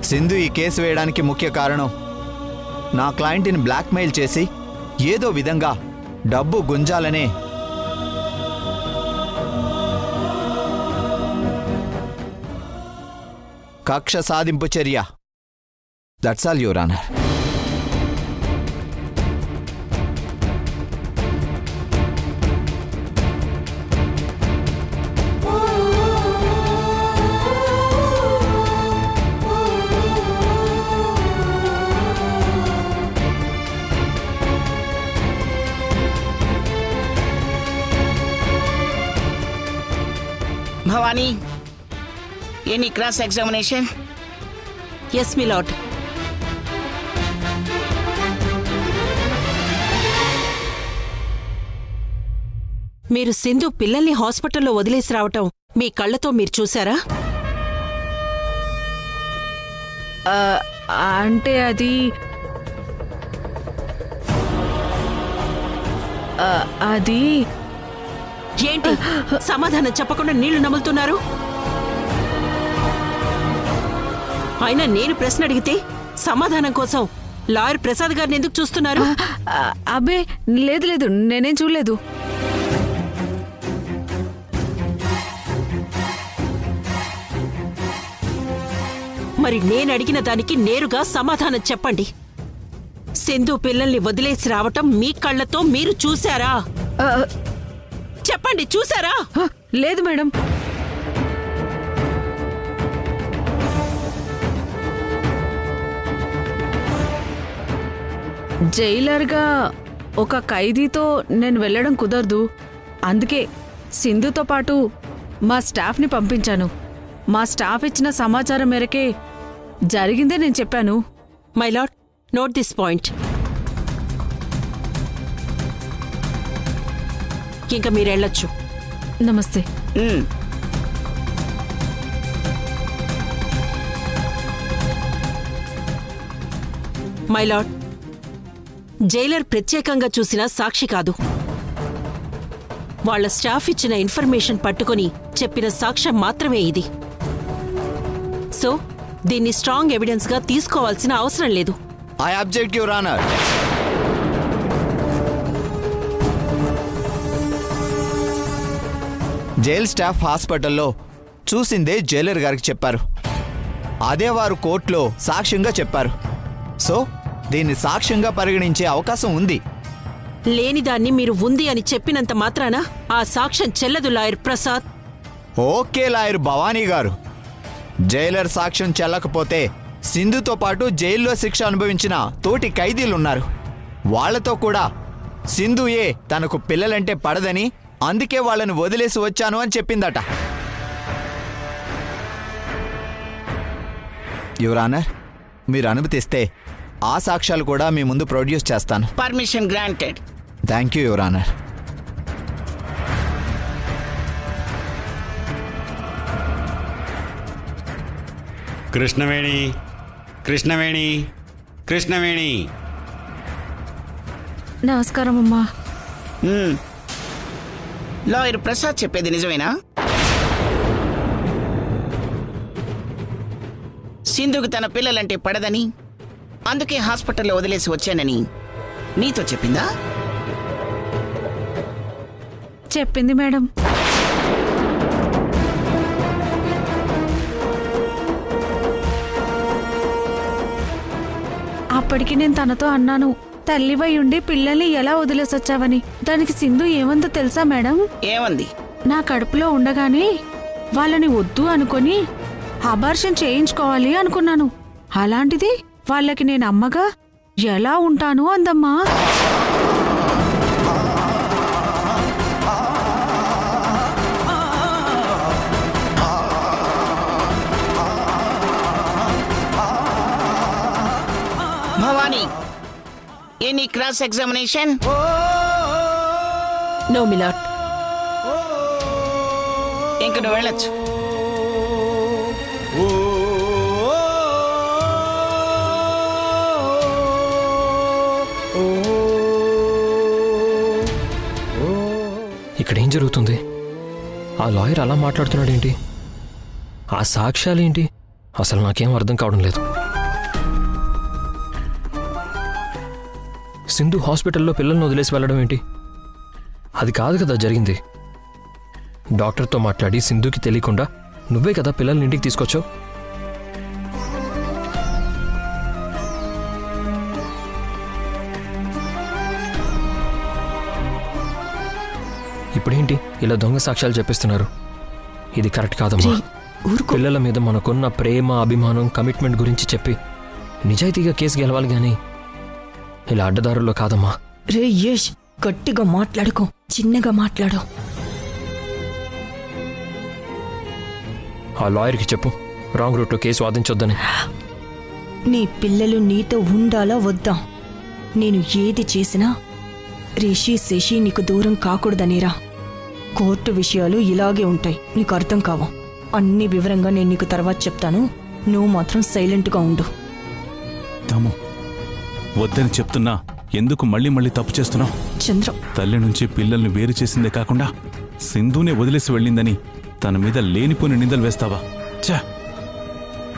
సింధు ఈ కేసు వేయడానికి ముఖ్య కారణం నా క్లయింట్ని బ్లాక్మెయిల్ చేసి ఏదో విధంగా డబ్బు గుంజాలనే. కక్ష సాధింపు చర్య. That's all your honour. Bhavani, any cross examination? Yes, my lord. మీరు సింధు పిల్లల్ని హాస్పిటల్లో వదిలేసి రావటం మీ కళ్ళతో మీరు చూసారా? అంటే అది ఏంటి సమాధానం చెప్పకుండా నీళ్లు నములుతున్నారు? అయినా నేను ప్రశ్న అడిగితే సమాధానం కోసం లాయర్ ప్రసాద్ గారిని ఎందుకు చూస్తున్నారు? అబ్బే లేదు లేదు, నేనేం చూడలేదు. మరి నేను అడిగిన దానికి నేరుగా సమాధానం చెప్పండి. సింధు పిల్లల్ని వదిలేసి రావటం మీ కళ్ళతో మీరు చూశారా? చెప్పండి, చూసారా? లేదు మేడం. జైలర్గా ఒక ఖైదీతో నేను వెళ్ళడం కుదరదు. అందుకే సింధుతో పాటు మా స్టాఫ్ని పంపించాను. మా స్టాఫ్ ఇచ్చిన సమాచారం మేరకే జరిగిందే నేను చెప్పాను. My lord, note this point. ఇంకా మీరెళ్ళొచ్చు. నమస్తే. మై లార్డ్, జైలర్ ప్రత్యేకంగా చూసిన సాక్షి కాదు. వాళ్ల స్టాఫ్ ఇచ్చిన ఇన్ఫర్మేషన్ పట్టుకుని చెప్పిన సాక్ష్యం మాత్రమే ఇది. సో దీన్ని స్ట్రాంగ్ ఎవిడెన్స్ గా తీసుకోవాల్సిన అవసరం లేదు. I object your honour. Jail staff హాస్పిటల్లో చూసిందే జైలర్ గారికి చెప్పారు. అదే వారు కోర్టులో సాక్ష్యంగా చెప్పారు. సో దీన్ని సాక్ష్యంగా పరిగణించే అవకాశం ఉంది. లేనిదాన్ని మీరు ఉంది అని చెప్పినంత మాత్రాన ఆ సాక్ష్యం చెల్లదు lawyer Prasad. Okay lawyer Bhavani గారు, జైలర్ సాక్ష్యం చెల్లకపోతే సింధుతో పాటు జైల్లో శిక్ష అనుభవించిన తోటి ఖైదీలున్నారు. వాళ్లతో కూడా సింధుయే తనకు పిల్లలంటే పడదని, అందుకే వాళ్ళని వదిలేసి వచ్చాను అని చెప్పిందట. యువర్ ఆనర్, మీరు అనుమతిస్తే ఆ సాక్ష్యాలు కూడా మీ ముందు ప్రొడ్యూస్ చేస్తాను. Permission granted. Thank you your honour. Krishnaveni, Krishnaveni, Krishnaveni. నమస్కారం అమ్మా. లాయర్ ప్రసాద్ చెప్పేది నిజమేనా? సింధుకు తన పిల్లలంటే పడదని, అందుకే హాస్పిటల్లో వదిలేసి వచ్చానని నీతో చెప్పిందా? చెప్పింది మేడం. అప్పటికి నేను తనతో అన్నాను, తల్లివై ఉండి పిల్లల్ని ఎలా వదిలేసొచ్చావని. దానికి సింధు ఏమందో తెలుసా మేడం? ఏమంది? నా కడుపులో ఉండగానే వాళ్ళని వద్దు అనుకొని అబార్షన్ చేయించుకోవాలి అనుకున్నాను. అలాంటిది వాళ్ళకి నేను అమ్మగా ఎలా ఉంటాను అందమ్మా. Bhavani, any cross examination? No milord. ఇంక నువ్వు వెళ్ళొచ్చు. ఇక్కడేం జరుగుతుంది? ఆ లాయర్ అలా మాట్లాడుతున్నాడేంటి? ఆ సాక్ష్యాలేంటి? అసలు నాకేం అర్థం కావడం లేదు. సింధు హాస్పిటల్లో పిల్లల్ని వదిలేసి వెళ్ళడం ఏంటి? అది కాదు కదా జరిగింది. డాక్టర్తో మాట్లాడి సింధుకి తెలియకుండా నువ్వే కదా పిల్లల్ని ఇంటికి తీసుకొచ్చావు. ఇప్పుడేంటి ఇలా దొంగ సాక్ష్యాలు చెప్పిస్తున్నారు? ఇది కరెక్ట్ కాదమ్మా. పిల్లల మీద మనకున్న ప్రేమ, అభిమానం, కమిట్మెంట్ గురించి చెప్పి నిజాయితీగా కేసు గెలవాలి గాని ఇలా అడ్డదారుల్లో కాదమ్మా. రే యష్, గట్టిగా మాట్లాడుకో, చిన్నగా మాట్లాడు. ఆ లాయర్కి చెప్పు రాంగ్ రూట్లో కేసు వాదించొద్దని. నీ పిల్లలు నీతో ఉండాలా వద్దా? నేను ఏది చేసినా రిషి శశి నీకు దూరం కాకూడదనేరా. కోర్టు విషయాలు ఇలాగే ఉంటాయి, నీకు అర్థం కావు. అన్ని వివరంగా నేను నీకు తర్వాత చెప్తాను. నువ్వు మాత్రం సైలెంట్గా ఉండు. తమ్ము, వద్దని చెప్తున్నా ఎందుకు మళ్ళీ మళ్ళీ తప్పు చేస్తున్నావు? చంద్ర, తల్లి నుంచి పిల్లల్ని వేరు చేసిందే కాకుండా సింధునే వదిలేసి వెళ్ళిందని తన మీద లేనిపోని నిందలు వేస్తావా?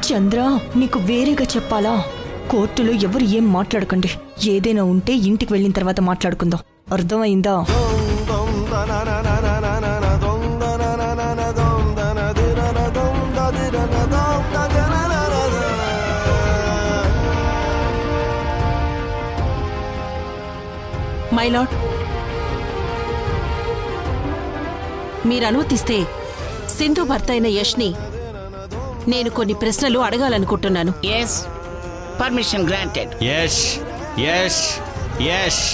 చంద్ర, నీకు వేరేగా చెప్పాలా? కోర్టులో ఎవరు ఏం మాట్లాడకండి. ఏదైనా ఉంటే ఇంటికి వెళ్ళిన తర్వాత మాట్లాడుకుందాం, అర్థమైందా? మై లార్డ్, మీరు అనుమతిస్తే సింధు భర్త అయిన యష్ని నేను కొన్ని ప్రశ్నలు అడగాలనుకుంటున్నాను. Yes, permission granted. Yash Yash Yash.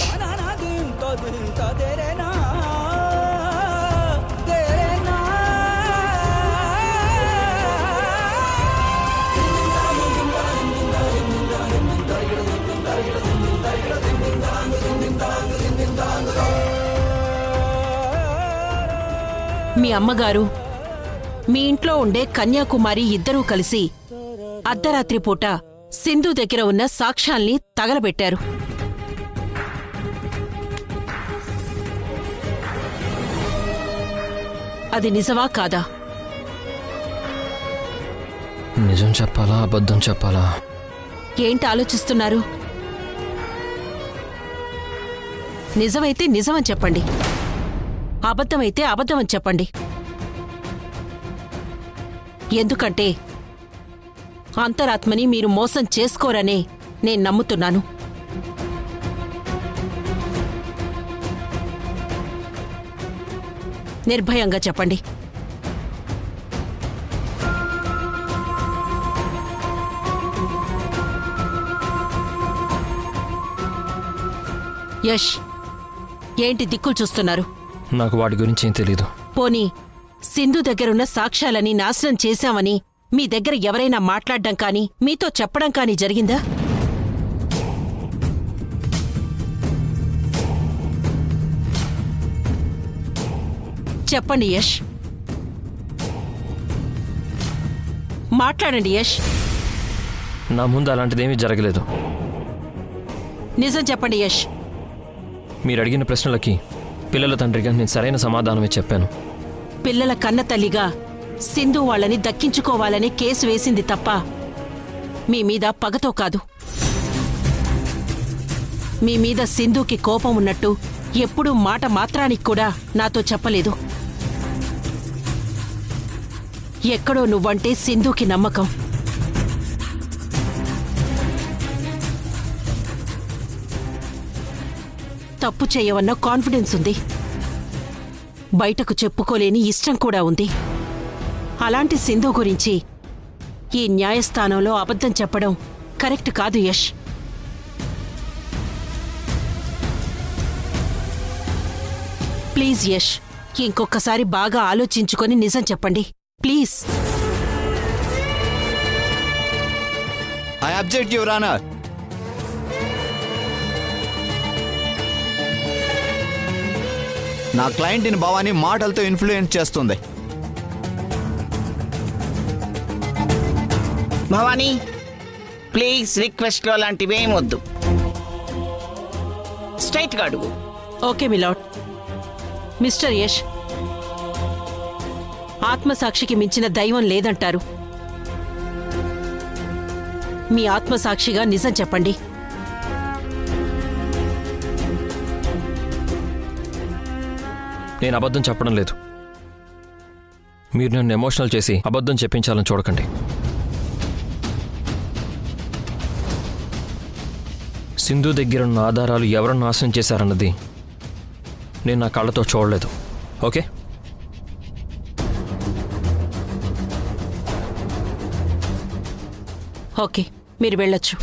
మీ అమ్మగారు, మీ ఇంట్లో ఉండే కన్యాకుమారి ఇద్దరూ కలిసి అర్ధరాత్రి పూట సింధు దగ్గర ఉన్న సాక్ష్యాల్ని తగలబెట్టారు. అది నిజమా కాదా? నిజం చెప్పాలా అబద్ధం చెప్పాలా? ఏంటి ఆలోచిస్తున్నారు? నిజమైతే నిజమని చెప్పండి, అబద్ధమైతే అబద్ధమని చెప్పండి. ఎందుకంటే అంతరాత్మని మీరు మోసం చేసుకోరనే నేను నమ్ముతున్నాను. నిర్భయంగా చెప్పండి. యష్, ఏంటి దిక్కులు చూస్తున్నారు? నాకు వాడి గురించి ఏం తెలీదు. పోనీ సింధు దగ్గరున్న సాక్ష్యాలని నాశనం చేశామని మీ దగ్గర ఎవరైనా మాట్లాడడం కానీ మీతో చెప్పడం కానీ జరిగిందా? చెప్పండి యష్, మాట్లాడండి యష్. నా ముందు అలాంటిదేమీ జరగలేదు. నిజం చెప్పండి యష్. మీరు అడిగిన ప్రశ్నలకి పిల్లల తండ్రిగా నేను సరైన సమాధానమే చెప్పాను. పిల్లల కన్న తల్లిగా సింధు వాళ్ళని దక్కించుకోవాలని కేసు వేసింది తప్ప మీ మీద పగతో కాదు. మీ మీద సింధుకి కోపం ఉన్నట్టు ఎప్పుడూ మాట మాత్రానికి కూడా నాతో చెప్పలేదు. ఎక్కడో నువ్వంటే సింధుకి నమ్మకం. తప్పు చేయవన్న కాన్ఫిడెన్స్ ఉంది, బయటకు చెప్పుకోలేని ఇష్టం కూడా ఉంది. అలాంటి సింధు గురించి ఈ న్యాయస్థానంలో అబద్ధం చెప్పడం కరెక్ట్ కాదు యష్. ప్లీజ్ యష్, ఇంకొకసారి బాగా ఆలోచించుకొని నిజం చెప్పండి please. I object your honour. నా క్లయింట్ని భవానీ మాటలతో ఇన్ఫ్లుయెన్స్ చేస్తుంది. భవానీ, ప్లీజ్ రిక్వెస్ట్లో అలాంటివేం వద్దు, స్ట్రైట్గా అడుగు. Okay my lord. మిస్టర్ యష్, ఆత్మసాక్షికి మించిన దైవం లేదంటారు. మీ ఆత్మసాక్షిగా నిజం చెప్పండి. నేను అబద్ధం చెప్పడం లేదు. మీరు నన్ను ఎమోషనల్ చేసి అబద్ధం చెప్పించాలని చూడకండి. సింధు దగ్గరున్న ఆధారాలు ఎవరు నాశనం చేశారన్నది నేను నా కళ్ళతో చూడలేదు. ఓకే, ఓకే, మీరు వెళ్ళొచ్చు.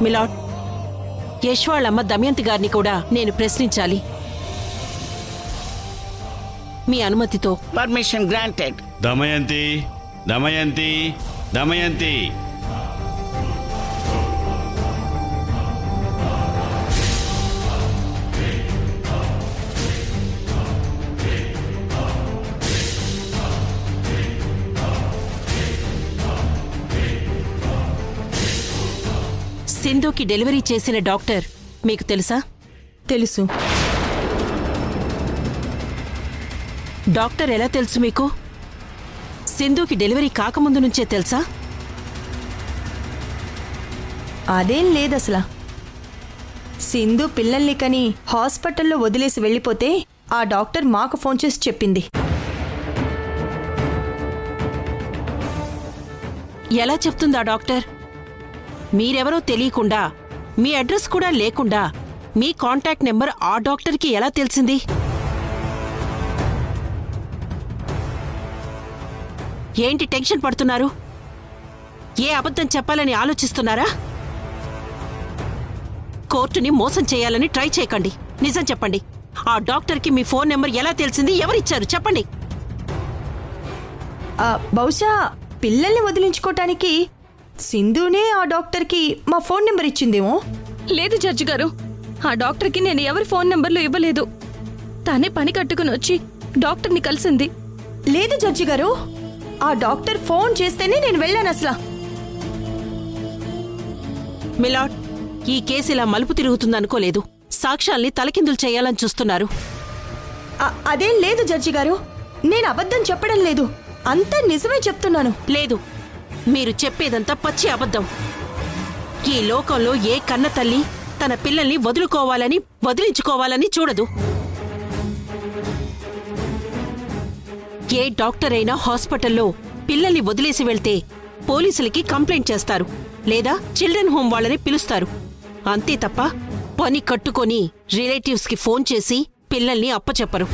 మిలాడ్, యశ్ వాళ్ళమ్మ దమయంతి గారిని కూడా నేను ప్రశ్నించాలి. మీ అనుమతితో. Permission granted. దమయంతి, దమయంతి, దమయంతి. సింధుకి డెలివరీ చేసిన డాక్టర్ మీకు తెలుసా? తెలుసు. డాక్టర్ ఎలా తెలుసు మీకు? సింధుకి డెలివరీ కాకముందు నుంచే తెలుసా? అదేం లేదసలా. సింధు పిల్లల్ని కని హాస్పిటల్లో వదిలేసి వెళ్ళిపోతే ఆ డాక్టర్ మాకు ఫోన్ చేసి చెప్పింది. ఎలా చెప్తుంది ఆ డాక్టర్? మీరెవరో తెలియకుండా, మీ అడ్రస్ కూడా లేకుండా మీ కాంటాక్ట్ నెంబర్ ఆ డాక్టర్కి ఎలా తెలిసింది? ఏంటి టెన్షన్ పడుతున్నారు? ఏ అబద్ధం చెప్పాలని ఆలోచిస్తున్నారా? కోర్టుని మోసం చేయాలని ట్రై చేయకండి. నిజం చెప్పండి. ఆ డాక్టర్కి మీ ఫోన్ నెంబర్ ఎలా తెలిసింది? ఎవరిచ్చారు చెప్పండి. బహుశా పిల్లల్ని వదిలించుకోవటానికి సింధునే ఆ డాక్టర్కి మా ఫోన్ నెంబర్ ఇచ్చిందేమో. లేదు జడ్జి గారు, ఆ డాక్టర్కి నేను ఎవరి ఫోన్ నెంబర్లు ఇవ్వలేదు. తనే పని కట్టుకుని వచ్చి డాక్టర్ని కలిసింది. లేదు జడ్జి గారు, ఆ డాక్టర్ ఫోన్ చేస్తేనే నేను వెళ్ళాను అసలు. మిలాడ్, ఈ కేసు ఇలా మలుపు తిరుగుతుందనుకోలేదు. సాక్ష్యాల్ని తలకిందులు చేయాలని చూస్తున్నారు. అదేం లేదు జడ్జి గారు, నేను అబద్ధం చెప్పడం లేదు, అంతా నిజమే చెప్తున్నాను. లేదు, మీరు చెప్పేదంతా పచ్చి అబద్ధం. ఈ లోకంలో ఏ కన్న తల్లి తన పిల్లల్ని వదిలించుకోవాలని చూడదు. ఏ డాక్టర్ అయినా హాస్పిటల్లో పిల్లల్ని వదిలేసి వెళ్తే పోలీసులకి కంప్లైంట్ చేస్తారు, లేదా చిల్డ్రన్ హోమ్ వాళ్ళని పిలుస్తారు. అంతే తప్ప పని కట్టుకొని రిలేటివ్స్కి ఫోన్ చేసి పిల్లల్ని అప్పచెప్పరు.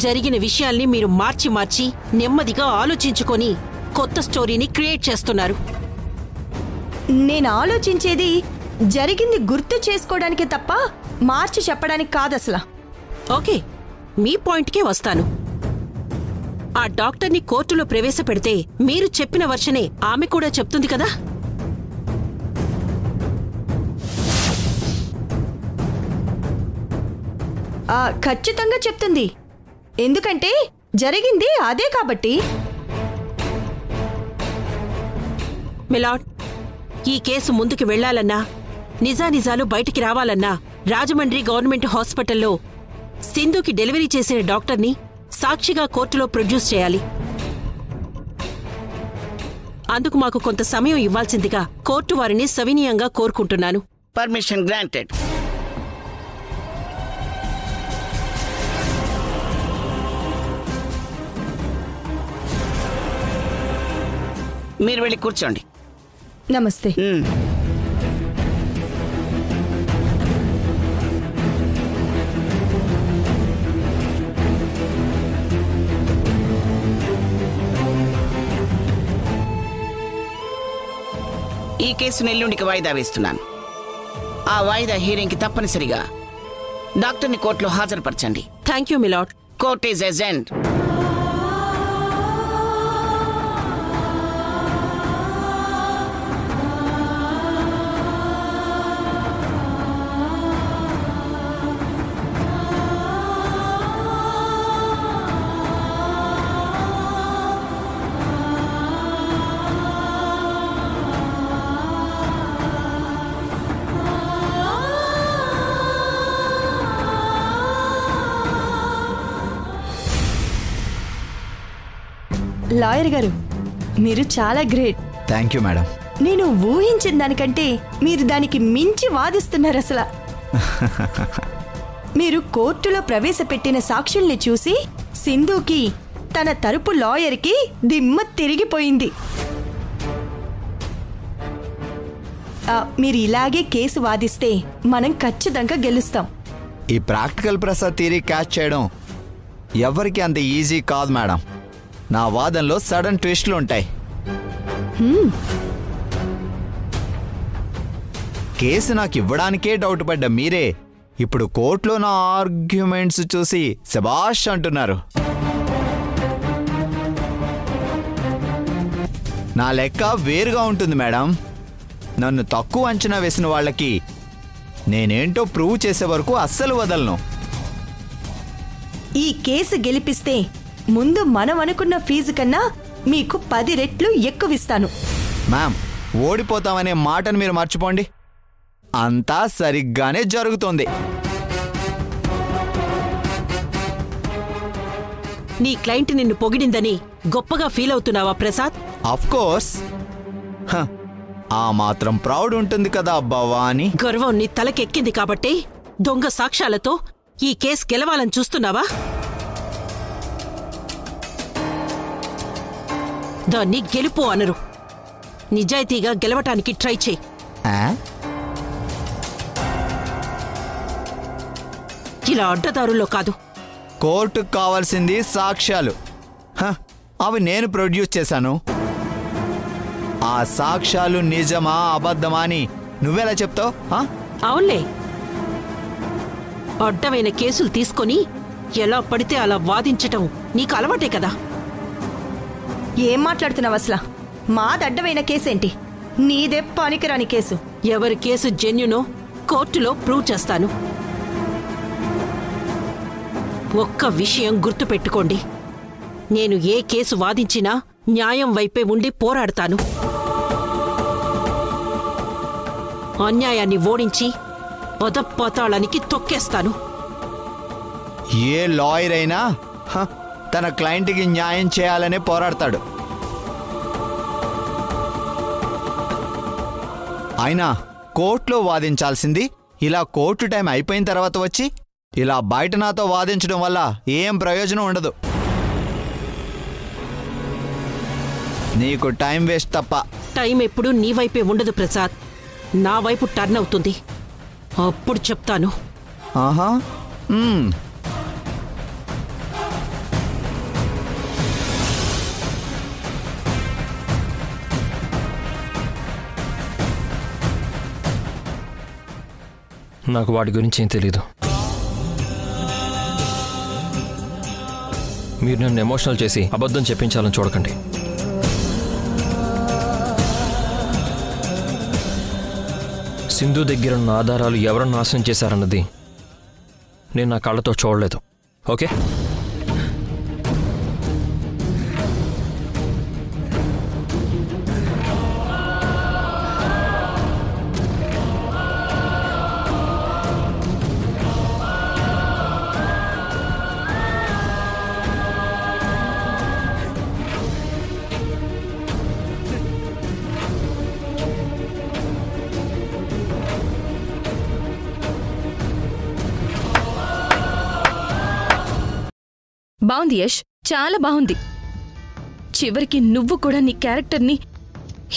జరిగిన విషయాల్ని మీరు మార్చి నెమ్మదిగా ఆలోచించుకొని కొత్త స్టోరీని క్రియేట్ చేస్తున్నారు. నేను ఆలోచించేది జరిగింది గుర్తు చేసుకోవడానికి తప్ప మార్చి చెప్పడానికి కాదసలా. ఓకే, మీ పాయింట్కే వస్తాను. ఆ డాక్టర్ని కోర్టులో ప్రవేశపెడితే మీరు చెప్పిన వర్షనే ఆమె కూడా చెప్తుంది కదా? ఖచ్చితంగా చెప్తుంది. ఎందుకంటే జరిగింది అదే కాబట్టి. మిలాడ్, ఈ కేసు ముందుకు వెళ్లాలన్నా, నిజానిజాలు బయటికి రావాలన్నా రాజమండ్రి గవర్నమెంట్ హాస్పిటల్లో సింధుకి డెలివరీ చేసిన డాక్టర్ని సాక్షిగా కోర్టులో ప్రొడ్యూస్ చేయాలి. అందుకు మాకు కొంత సమయం ఇవ్వాల్సిందిగా కోర్టు వారిని సవినీయంగా కోరుకుంటున్నాను. Permission granted. మీరు వెళ్ళి కూర్చోండి. నమస్తే. ఈ కేసును ఎల్లుండికి వాయిదా వేస్తున్నాను. ఆ వాయిదా హీరింగ్కి తప్పనిసరిగా డాక్టర్ని కోర్టులో హాజరుపరచండి. Thank you milord. Court is adjourned. Lawyer గారు, మీరు చాలా గ్రేట్. Thank you madam. నేను ఊహించిన దానికంటే మీరు దానికి మించి వాదిస్తున్నారు అసలు. మీరు కోర్టులో ప్రవేశపెట్టిన సాక్షుల్ని చూసి సింధుకి తన తరపు లాయర్కి దిమ్మ తిరిగిపోయింది. మీరు ఇలాగే కేసు వాదిస్తే మనం ఖచ్చితంగా గెలుస్తాం. ఈ ప్రాక్టికల్ ప్రసాద్ థియరీ క్యాచ్ చేయడం ఎవరికి అంత ఈజీ కాదు మేడం. నా వాదనలో సడన్ ట్విస్ట్లు ఉంటాయి. కేసు నాకు ఇవ్వడానికే డౌట్ పడ్డ మీరే ఇప్పుడు కోర్టులో నా ఆర్గ్యుమెంట్స్ చూసి శభాష్ అంటున్నారు. నా లెక్క వేరుగా ఉంటుంది మేడం. నన్ను తక్కువ అంచనా వేసిన వాళ్ళకి నేనేంటో ప్రూవ్ చేసే వరకు అస్సలు వదలను. ఈ కేసు గెలిపిస్తే ముందు మనం అనుకున్న ఫీజు కన్నా మీకు 10 రెట్లు ఎక్కువిస్తాను. మ్యామ్, ఓడిపోతామనే మాటను మీరు మర్చిపోండి. అంతా సరిగ్గానే జరుగుతోంది. నీ క్లయింట్ నిన్ను పొగిడిందని గొప్పగా ఫీల్ అవుతున్నావా ప్రసాద్? అఫ్కోర్స్, ఆ మాత్రం ప్రౌడ్ ఉంటుంది కదా భవాని. గర్వం నీ తలకెక్కింది కాబట్టి దొంగ సాక్ష్యాలతో ఈ కేసు గెలవాలని చూస్తున్నావా? దాన్ని గెలుపు అనరు. నిజాయితీగా గెలవటానికి ట్రై చేయి. ఇలా అడ్డదారుల్లో కాదు. కోర్టుకు కావాల్సింది సాక్ష్యాలు. అవి నేను ప్రొడ్యూస్ చేశాను. ఆ సాక్ష్యాలు నిజమా అబద్ధమా అని నువ్వెలా చెప్తావు? అవునులే, అడ్డమైన కేసులు తీసుకొని ఎలా పడితే అలా వాదించటం నీకు అలవాటే కదా. ఏం మాట్లాడుతున్నావు అసలు? మాదడ్డమైన కేసేంటి? నీదే పనికిరాని కేసు. ఎవరి కేసు జెన్యునో కోర్టులో ప్రూవ్ చేస్తాను. ఒక్క విషయం గుర్తుపెట్టుకోండి, నేను ఏ కేసు వాదించినా న్యాయం వైపే ఉండి పోరాడతాను. అన్యాయాన్ని ఓడించి అధపాతాళానికి తొక్కేస్తాను. ఏ లాయర్ అయినా తన క్లయింట్కి న్యాయం చేయాలనే పోరాడతాడు. అయినా కోర్టులో వాదించాల్సింది ఇలా కోర్టు టైం అయిపోయిన తర్వాత వచ్చి ఇలా బయట నాతో వాదించడం వల్ల ఏం ప్రయోజనం ఉండదు. నీకు టైం వేస్ట్ తప్ప. టైం ఎప్పుడు నీ వైపే ఉండదు ప్రసాద్, నా వైపు టర్న్ అవుతుంది. అప్పుడు చెప్తాను. ఆహా, నాకు వాటి గురించి ఏం తెలీదు. మీరు నన్ను ఎమోషనల్ చేసి అబద్ధం చెప్పించాలని చూడకండి. సింధు దగ్గర ఉన్న ఆధారాలు ఎవరు నాశనం చేశారన్నది నేను నా కళ్ళతో చూడలేదు. ఓకే, బాగుంది యష్, చాలా బాగుంది. చివరికి నువ్వు కూడా నీ క్యారెక్టర్ని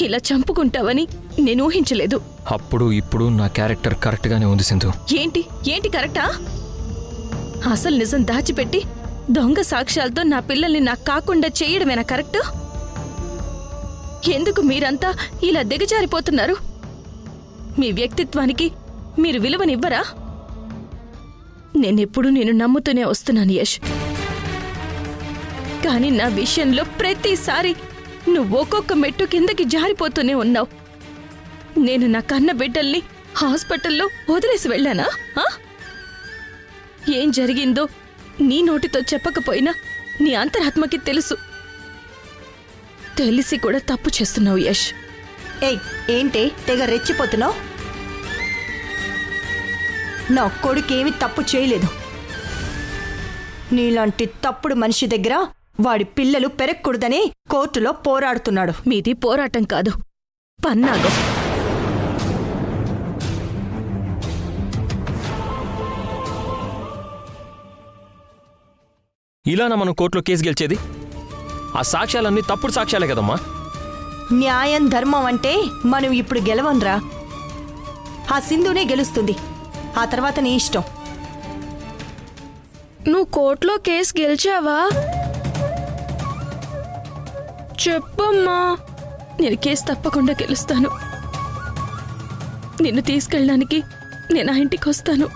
ఇలా చంపుకుంటావని నేను ఊహించలేదు. అప్పుడు ఇప్పుడు నా క్యారెక్టర్ కరెక్ట్గానే ఉంది సింధు. ఏంటి ఏంటి కరెక్టా? అసలు నిజం దాచిపెట్టి దొంగ సాక్ష్యాలతో నా పిల్లల్ని నాకు కాకుండా చేయడమేనా కరెక్ట్? ఎందుకు మీరంతా ఇలా దిగజారిపోతున్నారు? మీ వ్యక్తిత్వానికి మీరు విలువనివ్వరా? నేనెప్పుడూ నేను నమ్ముతూనే వస్తున్నాను యష్, కానీ నా విషయంలో ప్రతిసారి నువ్వు ఒక్కొక్క మెట్టు కిందకి జారిపోతూనే ఉన్నావు. నేను నా కన్న బిడ్డల్ని హాస్పిటల్లో వదిలేసి వెళ్ళానా? ఏం జరిగిందో నీ నోటితో చెప్పకపోయినా నీ అంతరాత్మకి తెలుసు. తెలిసి కూడా తప్పు చేస్తున్నావు యష్. ఏయ్, ఏంటే తెగ రెచ్చిపోతున్నావు? నా కొడుకేమి తప్పు చేయలేదు. నీలాంటి తప్పుడు మనిషి దగ్గర వాడి పిల్లలు పెరగకూడదని కోర్టులో పోరాడుతున్నాడు. మీది పోరాటం కాదు, పన్నాగం. ఇలానా మనం కోర్టులో కేసు గెలిచేది? ఆ సాక్ష్యాలన్నీ తప్పుడు సాక్ష్యాలే కదమ్మా. న్యాయం ధర్మం అంటే మనం ఇప్పుడు గెలవంరా. ఆ సింధునే గెలుస్తుంది. ఆ తర్వాత నీ ఇష్టం. నువ్వు కోర్టులో కేసు గెలిచావా? చెప్పమ్మా, నేను కేసు తప్పకుండా గెలుస్తాను. నిన్ను తీసుకెళ్ళడానికి నేను ఆ ఇంటికి వస్తాను.